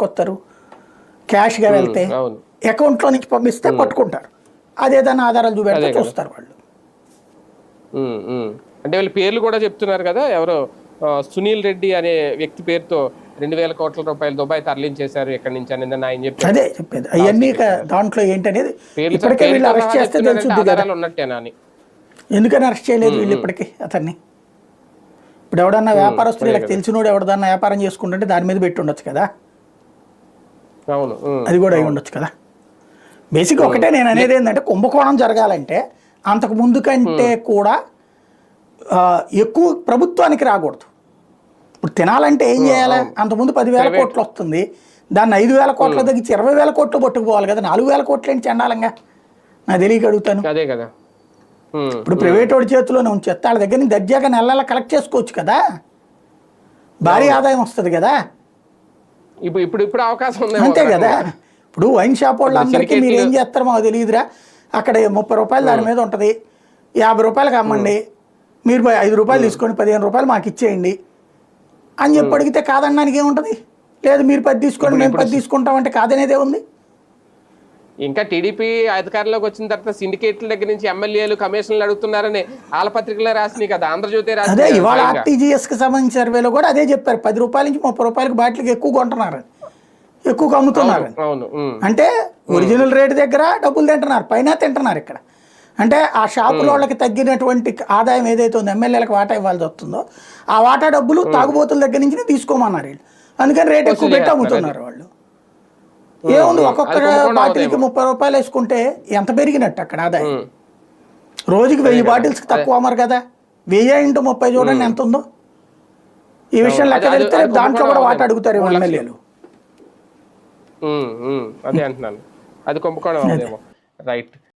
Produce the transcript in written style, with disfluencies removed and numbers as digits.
కొత్తారు క్యాష్గా వెళ్తే అకౌంట్లో నుంచి పంపిస్తే పట్టుకుంటారు. అదేదన్నా ఆధారాలు చూపెడితే చూస్తారు వాళ్ళు. అంటే వీళ్ళ పేర్లు కూడా చెప్తున్నారు కదా, ఎవరో సునీల్ రెడ్డి అనే వ్యక్తి పేరుతో 2,000 కోట్ల రూపాయలు దుబాయ్ తరలించేశారు ఎక్కడి నుంచి అని ఆయన చెప్పారు. అదే చెప్పేది అవన్నీ దాంట్లో ఏంటనేది ఇప్పటికే వీళ్ళు అరెస్ట్ చేస్తే తెలుసుద్ది కదా ఉన్నట్టేనా అని. ఎందుకని అరెస్ట్ చేయలేదు వీళ్ళు ఇప్పటికీ అతన్ని? ఇప్పుడు ఎవడన్నా వ్యాపారస్తులు వీళ్ళకి తెలిసినోడు ఎవడన్నా వ్యాపారం చేసుకుంటుంటే దాని మీద పెట్టి ఉండొచ్చు కదా, అది కూడా అయి ఉండొచ్చు కదా. బేసిక్ ఒకటే నేను అనేది ఏంటంటే కుంభకోణం జరగాలంటే అంతకు ముందు కంటే కూడా ఎక్కువ ప్రభుత్వానికి రాకూడదు. ఇప్పుడు తినాలంటే ఏం చేయాలి? అంతకుముందు 10,000 కోట్లు వస్తుంది, దాన్ని 5,000 కోట్ల తగ్గించి 20,000 కోట్లు పట్టుకుపోవాలి కదా. 4,000 కోట్లు ఏంటి చండాలంగా? నాకు తెలియక అడుగుతాను. అదే కదా. ఇప్పుడు ప్రైవేట్ వాడి చేతిలోనే ఉంచేస్తే వాళ్ళ దగ్గర నుంచి దర్జాగా నెలలా కలెక్ట్ చేసుకోవచ్చు కదా, భారీ ఆదాయం వస్తుంది కదా. ఇప్పుడు అవకాశం ఉంది అంతే కదా. ఇప్పుడు వైన్ షాప్ వాళ్ళు అందరికీ మీరు ఏం చేస్తారో మాకు తెలియదురా, అక్కడ 30 రూపాయలు దాని మీద ఉంటుంది, 50 రూపాయలకి అమ్మండి, మీరు 5 రూపాయలు తీసుకోండి, 15 రూపాయలు మాకు ఇచ్చేయండి అని చెప్పి అడిగితే కాదనడానికి ఏముంటుంది? లేదు మీరు 10 తీసుకోండి మేము 10 తీసుకుంటామంటే కాదనేదే ఉంది. ఇంకా టీడీపీ అధికారంలోకి వచ్చిన తర్వాత సిండికేట్ల దగ్గర నుంచి ఎమ్మెల్యేలు కమిషన్లు అడుగుతున్నారని ఆలపత్రికలో రాసినాయి కదా, ఆంధ్రజ్యోతి రాసి. అదే ఇవాళ ఆర్టీజీఎస్కి సంబంధించిన సర్వేలో కూడా అదే చెప్పారు, 10 రూపాయల నుంచి 30 రూపాయలకి బాటిల్కి ఎక్కువ కొంటున్నారు, ఎక్కువ అమ్ముతున్నారు. అంటే ఒరిజినల్ రేటు దగ్గర డబ్బులు తింటున్నారు, పైన తింటున్నారు ఇక్కడ. అంటే ఆ షాపుల వాళ్ళకి తగ్గినటువంటి ఆదాయం ఏదైతే ఉందో ఎమ్మెల్యేలకు వాటా ఇవ్వాల్సి వస్తుందో ఆ వాటా డబ్బులు తాగుబోతుల దగ్గర నుంచి తీసుకోమన్నారు వీళ్ళు, అందుకని రేట్ ఎక్కువ పెట్టి అమ్ముతున్నారు వాళ్ళు. ఏముంది, ఒక్కొక్క బాటిల్కి 30 రూపాయలు వేసుకుంటే ఎంత పెరిగినట్టు అక్కడ ఆదాయం? రోజుకి 1000 బాటిల్స్కి తక్కువ అమ్మరు కదా, 1000 × 30 చూడండి ఎంత ఉందో. ఈ విషయం లెక్క తెలిస్తే దాంట్లో కూడా వాటా అడుగుతారు ఎమ్మెల్యేలు. అదే అంటున్నాను, అది కుంభకోణం రైట్.